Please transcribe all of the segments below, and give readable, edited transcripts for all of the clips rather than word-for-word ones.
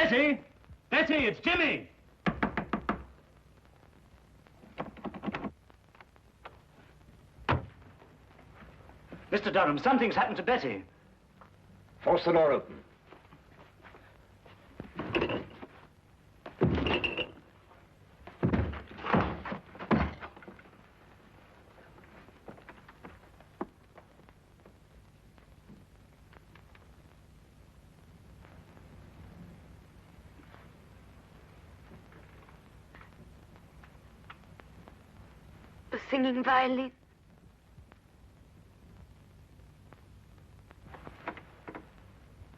Betty! Betty, it's Jimmy! Mr. Durham, something's happened to Betty. Force the door open. The singing violin.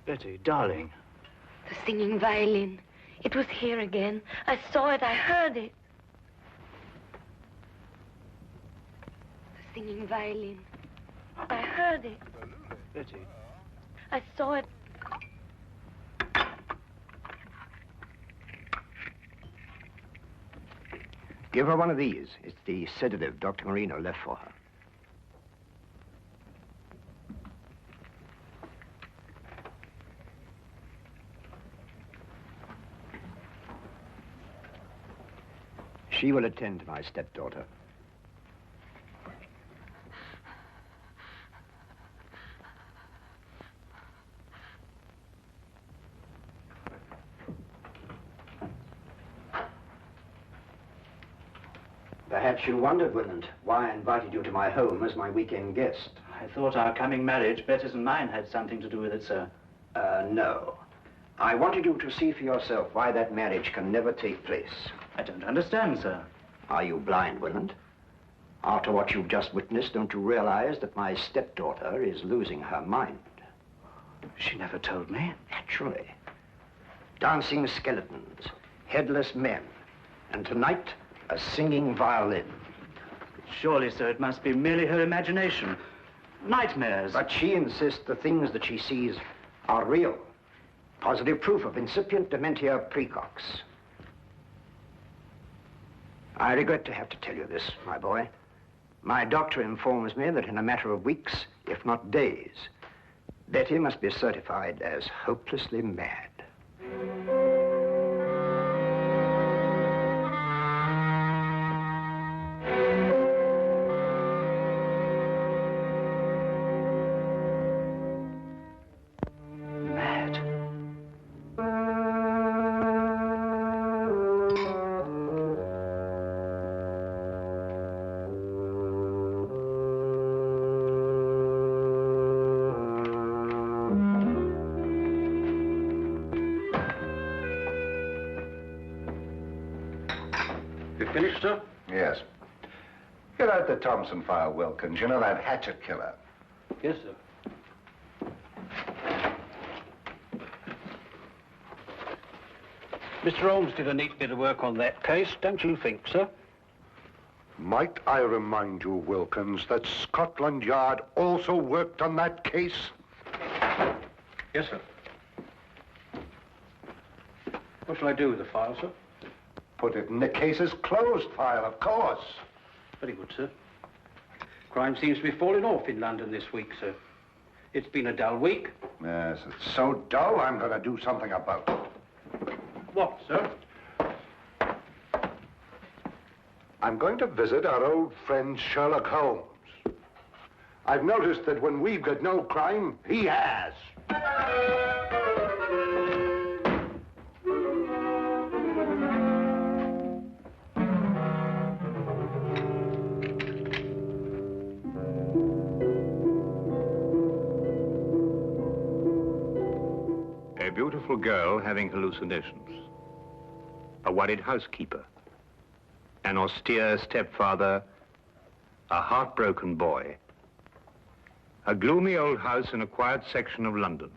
Betty, darling. The singing violin. It was here again. I saw it. I heard it. The singing violin. I heard it. Betty. I saw it. Give her one of these. It's the sedative Dr. Marino left for her. She will attend to my stepdaughter. Perhaps you wondered, Willand, why I invited you to my home as my weekend guest. I thought our coming marriage, Betty's and mine, had something to do with it, sir. No. I wanted you to see for yourself why that marriage can never take place. I don't understand, sir. Are you blind, Willand? After what you've just witnessed, don't you realize that my stepdaughter is losing her mind? She never told me. Naturally. Dancing skeletons, headless men, and tonight, a singing violin. Surely, sir, it must be merely her imagination. Nightmares. But she insists the things that she sees are real. Positive proof of incipient dementia precox. I regret to have to tell you this, my boy. My doctor informs me that in a matter of weeks, if not days, Betty must be certified as hopelessly mad. Finished, sir? Yes. Get out the Thompson file, Wilkins. You know that hatchet killer. Yes, sir. Mr. Holmes did a neat bit of work on that case, don't you think, sir? Might I remind you, Wilkins, that Scotland Yard also worked on that case? Yes, sir. What shall I do with the file, sir? Put it in the case's closed file, of course. Very good, sir. Crime seems to be falling off in London this week, sir. It's been a dull week. Yes, it's so dull, I'm going to do something about it. What, sir? I'm going to visit our old friend Sherlock Holmes. I've noticed that when we've got no crime, he has. A beautiful girl having hallucinations. A worried housekeeper. An austere stepfather. A heartbroken boy. A gloomy old house in a quiet section of London.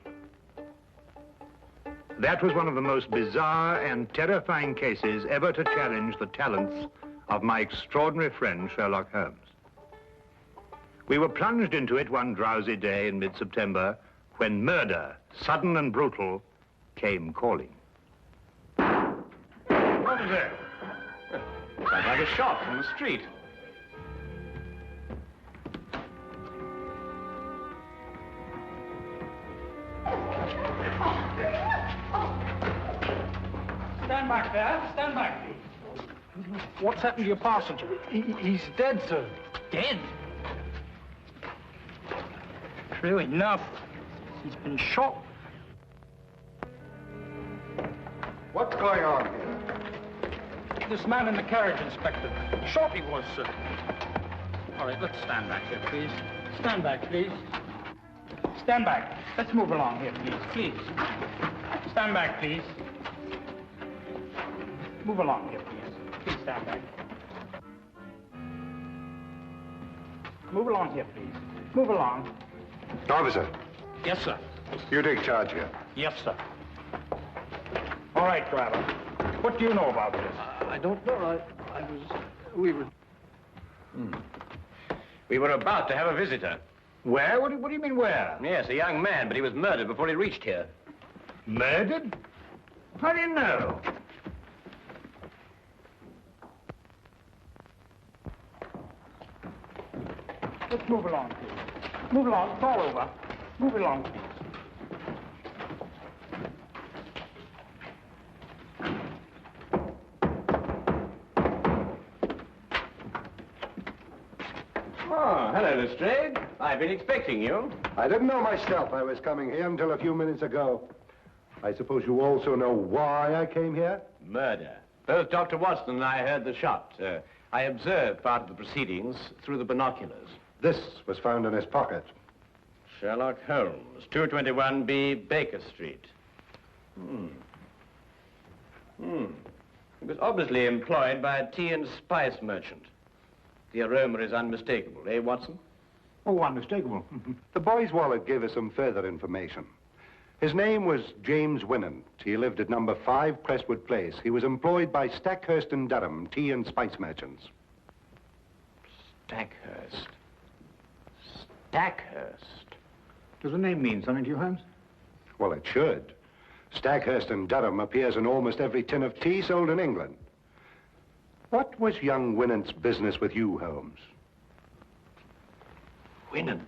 That was one of the most bizarre and terrifying cases ever to challenge the talents of my extraordinary friend, Sherlock Holmes. We were plunged into it one drowsy day in mid-September when murder, sudden and brutal, came calling. What is it? Sounds like a shot from the street. Stand back there. Stand back, please. What's happened to your passenger? He's dead, sir. Dead? True enough. He's been shot. What's going on here? This man in the carriage, Inspector. Shot he was, sir. All right, let's stand back here, please. Stand back, please. Stand back. Let's move along here, please. Please. Stand back, please. Move along here, please. Please stand back. Move along here, please. Move along. Officer, Yes, sir. you take charge here. Yes, sir. All right, driver. What do you know about this? I don't know. We were about to have a visitor. Where? What do you mean, where? Yes, a young man, but he was murdered before he reached here. Murdered? How do you know? Let's move along, please. Move along. Fall over. Move along, please. Oh, hello, Lestrade. I've been expecting you. I didn't know myself I was coming here until a few minutes ago. I suppose you also know why I came here? Murder. Both Dr. Watson and I heard the shot. I observed part of the proceedings through the binoculars. This was found in his pocket. Sherlock Holmes, 221B Baker Street. He was obviously employed by a tea and spice merchant. The aroma is unmistakable, eh, Watson? Oh, unmistakable. The boy's wallet gave us some further information. His name was James Winant. He lived at number 5 Crestwood Place. He was employed by Stackhurst and Durham, tea and spice merchants. Stackhurst. Stackhurst. Does the name mean something to you, Holmes? Well, it should. Stackhurst and Durham appears in almost every tin of tea sold in England. What was young Winant's business with you, Holmes? Winant.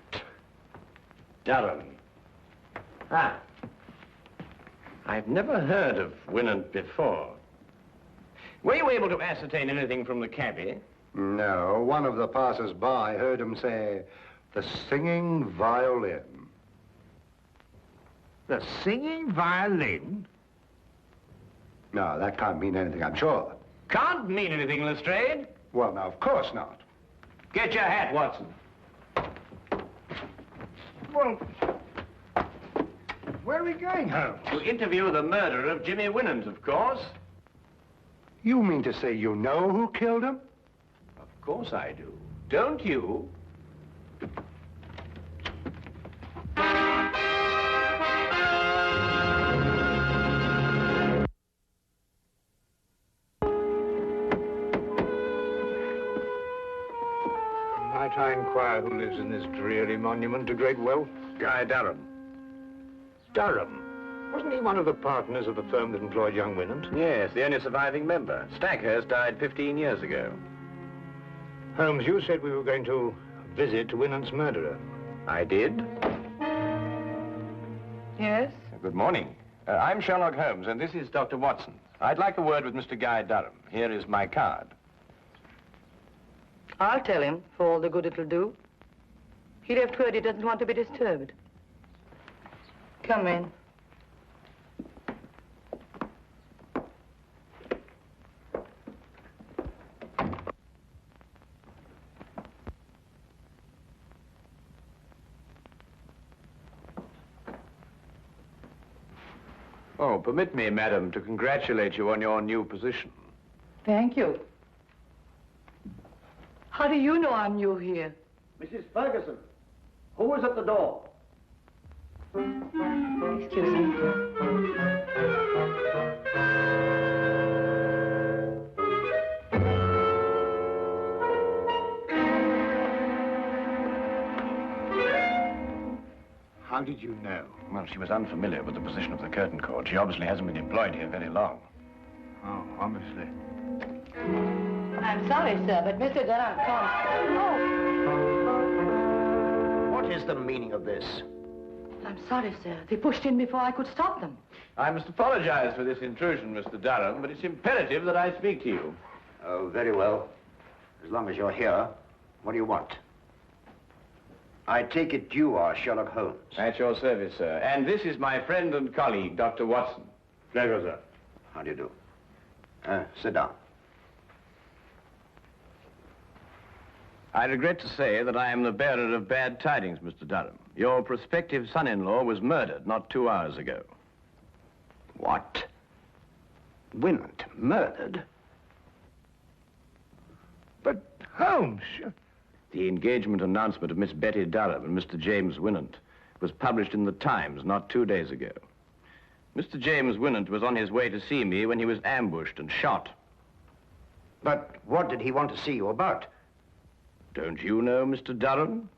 Durham. Ah. I've never heard of Winant before. Were you able to ascertain anything from the cabby? No, one of the passers-by heard him say, the singing violin. The singing violin? No, that can't mean anything, I'm sure. Can't mean anything, Lestrade. Well, now, of course not. Get your hat, Watson. Well, where are we going, Holmes? To interview the murderer of Jimmy Winant, of course. You mean to say you know who killed him? Of course I do. Don't you? Might I inquire who lives in this dreary monument to great wealth? Guy Durham. Durham. Wasn't he one of the partners of the firm that employed young Winant? Yes, the only surviving member. Stackhurst died 15 years ago. Holmes, you said we were going to visit Winant's murderer. I did. Yes? Good morning. I'm Sherlock Holmes, and this is Dr. Watson. I'd like a word with Mr. Guy Durham. Here is my card. I'll tell him, for all the good it'll do. He left word he doesn't want to be disturbed. Come in. Oh, permit me, madam, to congratulate you on your new position. Thank you. How do you know I'm new here? Mrs. Ferguson, who was at the door? Excuse me. How did you know? Well, she was unfamiliar with the position of the curtain cord. She obviously hasn't been employed here very long. Oh, obviously. I'm sorry, sir, but Mr. Durham can't. What is the meaning of this? I'm sorry, sir. They pushed in before I could stop them. I must apologize for this intrusion, Mr. Durham, but it's imperative that I speak to you. Oh, very well. As long as you're here, what do you want? I take it you are Sherlock Holmes. At your service, sir. And this is my friend and colleague, Dr. Watson. Pleasure, sir. How do you do? Sit down. I regret to say that I am the bearer of bad tidings, Mr. Durham. Your prospective son-in-law was murdered not 2 hours ago. What? Winant murdered? But, Holmes... The engagement announcement of Miss Betty Durham and Mr. James Winant was published in the Times not 2 days ago. Mr. James Winant was on his way to see me when he was ambushed and shot. But what did he want to see you about? Don't you know Mr. Durham?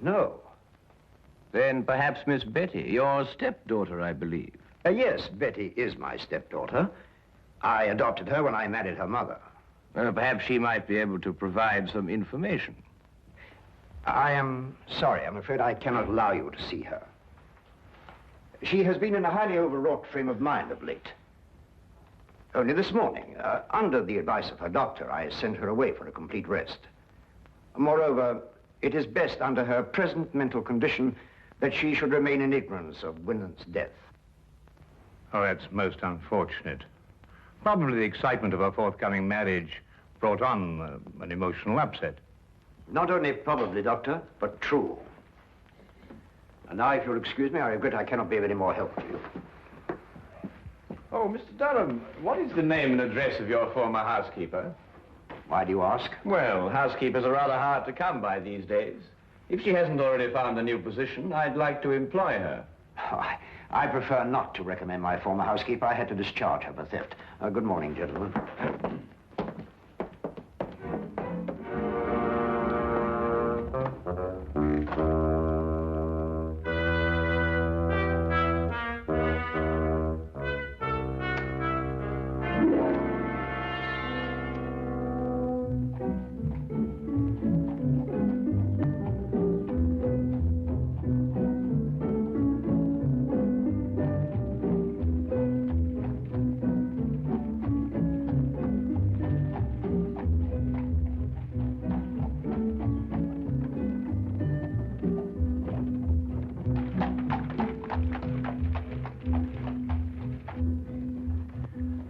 No. Then perhaps Miss Betty, your stepdaughter, I believe. Yes, Betty is my stepdaughter. I adopted her when I married her mother. Perhaps she might be able to provide some information. I am sorry. I'm afraid I cannot allow you to see her. She has been in a highly overwrought frame of mind of late. Only this morning, under the advice of her doctor, I sent her away for a complete rest. Moreover, it is best under her present mental condition that she should remain in ignorance of Winant's death. Oh, that's most unfortunate. Probably the excitement of her forthcoming marriage brought on an emotional upset. Not only probably, Doctor, but true. And now, if you'll excuse me, I regret I cannot be of any more help to you. Oh, Mr. Durham, what is the name and address of your former housekeeper? Why do you ask? Well, housekeepers are rather hard to come by these days. If she hasn't already found a new position, I'd like to employ her. Oh, I prefer not to recommend my former housekeeper. I had to discharge her for theft. Good morning, gentlemen.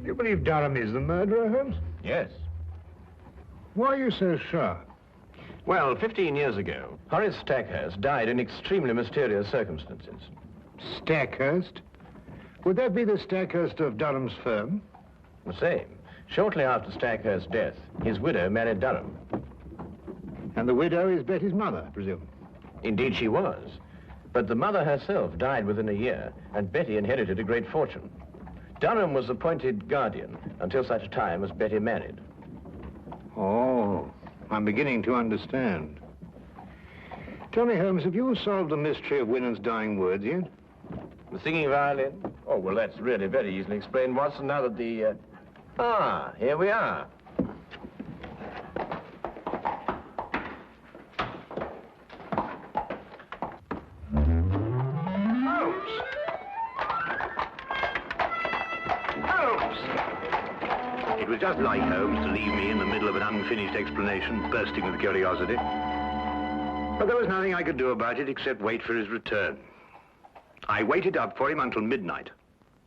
You believe Durham is the murderer, Holmes? Yes. Why are you so sure? Well, 15 years ago, Horace Stackhurst died in extremely mysterious circumstances. Stackhurst? Would that be the Stackhurst of Durham's firm? The same. Shortly after Stackhurst's death, his widow married Durham. And the widow is Betty's mother, I presume? Indeed, she was. But the mother herself died within a year, and Betty inherited a great fortune. Durham was appointed guardian until such time as Betty married. Oh, I'm beginning to understand. Tell me, Holmes, have you solved the mystery of Winant's dying words yet? The singing violin? Oh, well, that's really very easily explained, Watson, now that the... Ah, here we are. It was just like Holmes to leave me in the middle of an unfinished explanation, bursting with curiosity. But there was nothing I could do about it except wait for his return. I waited up for him until midnight,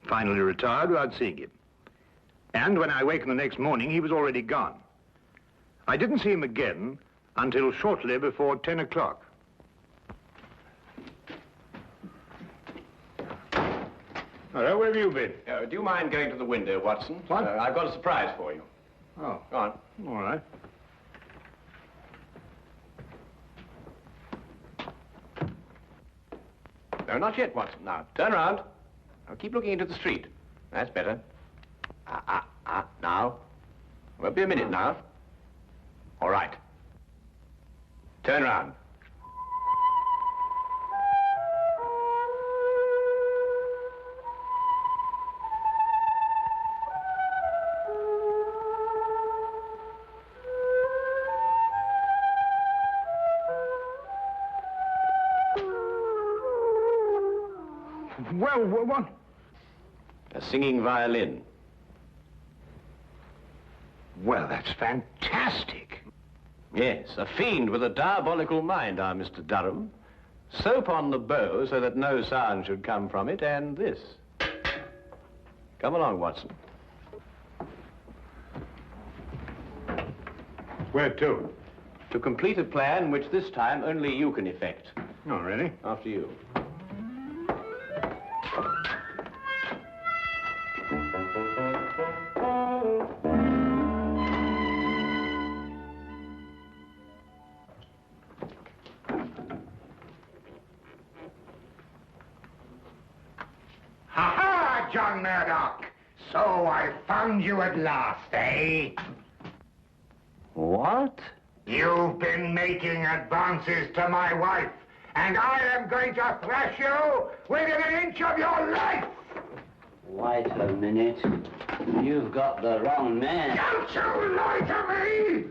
finally retired without seeing him. And when I awakened the next morning, he was already gone. I didn't see him again until shortly before 10 o'clock. Hello, where have you been? Do you mind going to the window, Watson? What? I've got a surprise for you. Oh, Go on. all right. No, not yet, Watson. Now, turn around. Now, keep looking into the street. That's better. Now. Won't be a minute now. All right. Turn around. Well, what? A singing violin. Well, that's fantastic. Yes, a fiend with a diabolical mind, our Mr. Durham. Soap on the bow so that no sound should come from it, and this. Come along, Watson. Where to? To complete a plan which this time only you can effect. Oh, really? After you. Ha-ha, John Murdoch! So I found you at last, eh? What? You've been making advances to my wife, and I am going to thrash you within an inch of your life! Wait a minute. You've got the wrong man. Don't you lie to me!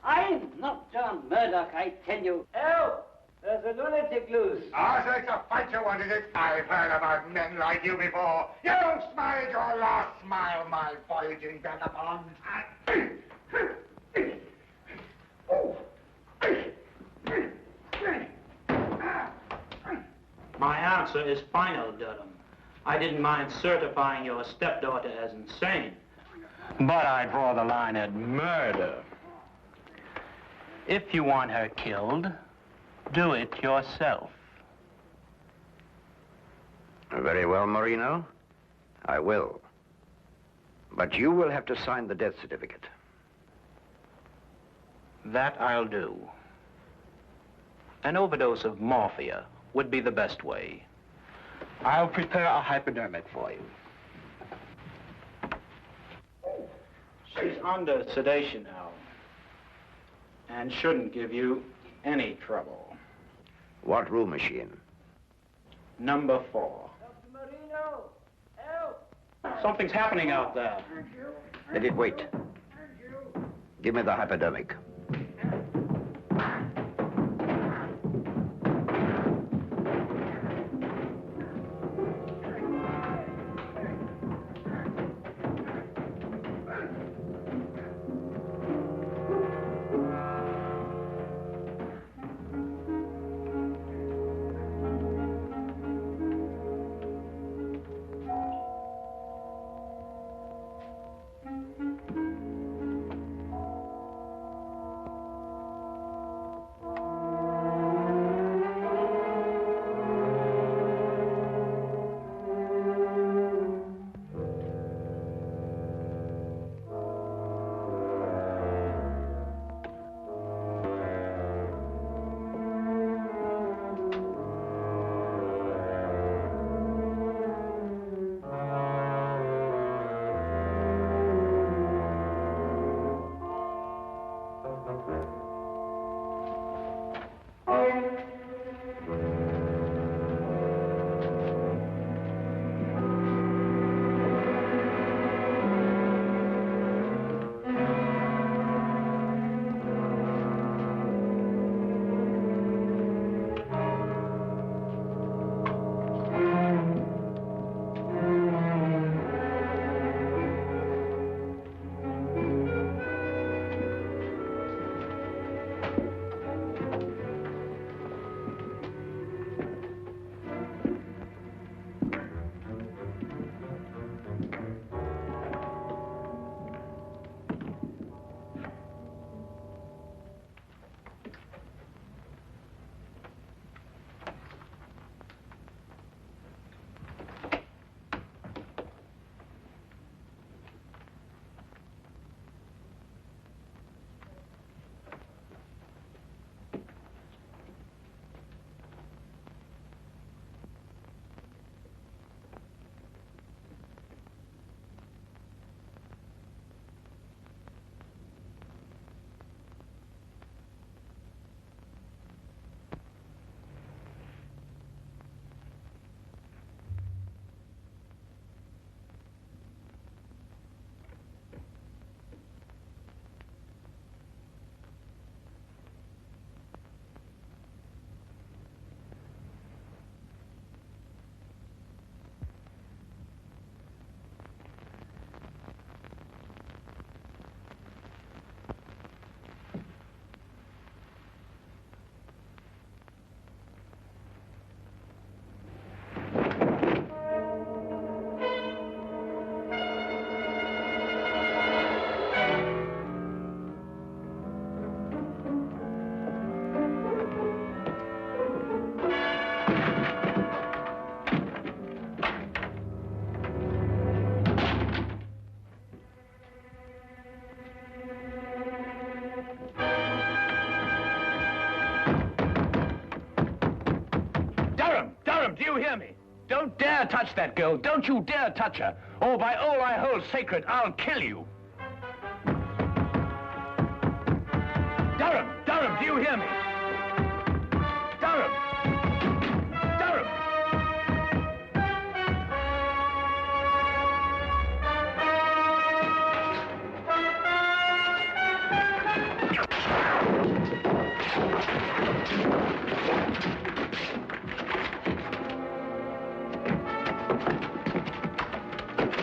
I'm not John Murdoch, I tell you. Help! There's a lunatic loose. Oh, so it's a fight you wanted it? I've heard about men like you before. You smiled your last smile, my voyaging vagabond. My answer is final, Durham. I didn't mind certifying your stepdaughter as insane, but I draw the line at murder. If you want her killed, do it yourself. Very well, Marino. I will. But you will have to sign the death certificate. That I'll do. An overdose of morphia would be the best way. I'll prepare a hypodermic for you. She's under sedation now, and shouldn't give you any trouble. What room is she in? Number 4. Dr. Marino, help! Something's happening out there. Let it wait. Give me the hypodermic. Durham, do you hear me? Don't dare touch that girl. Don't you dare touch her. Or by all I hold sacred, I'll kill you. Durham, do you hear me? Durham! Durham!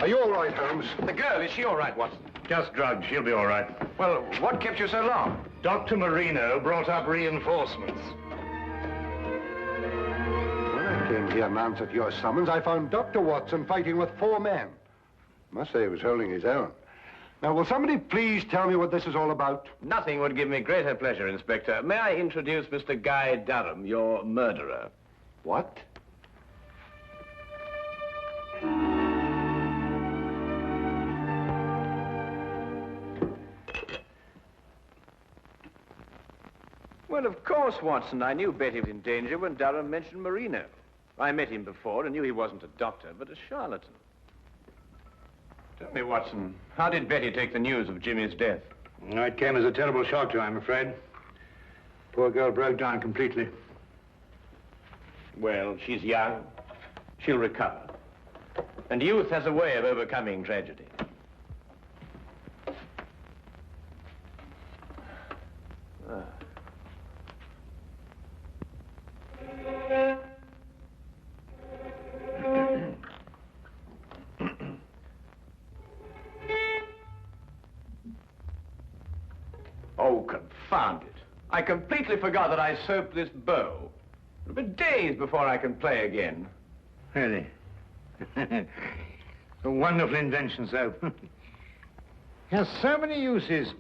Are you all right, Holmes? The girl, is she all right, Watson? Just drugged. She'll be all right. Well, what kept you so long? Dr. Marino brought up reinforcements. When I came here and answered your summons, I found Dr. Watson fighting with 4 men. Must say he was holding his own. Now, will somebody please tell me what this is all about? Nothing would give me greater pleasure, Inspector. May I introduce Mr. Guy Durham, your murderer? What? Well, of course, Watson. I knew Betty was in danger when Durham mentioned Marino. I met him before and knew he wasn't a doctor, but a charlatan. Tell me, Watson, how did Betty take the news of Jimmy's death? It came as a terrible shock to her, I'm afraid. Poor girl broke down completely. Well, she's young. She'll recover. And youth has a way of overcoming tragedy. Ah. Oh, confound it. I completely forgot that I soaped this bow. It'll be days before I can play again. Really? A wonderful invention, soap. Has so many uses.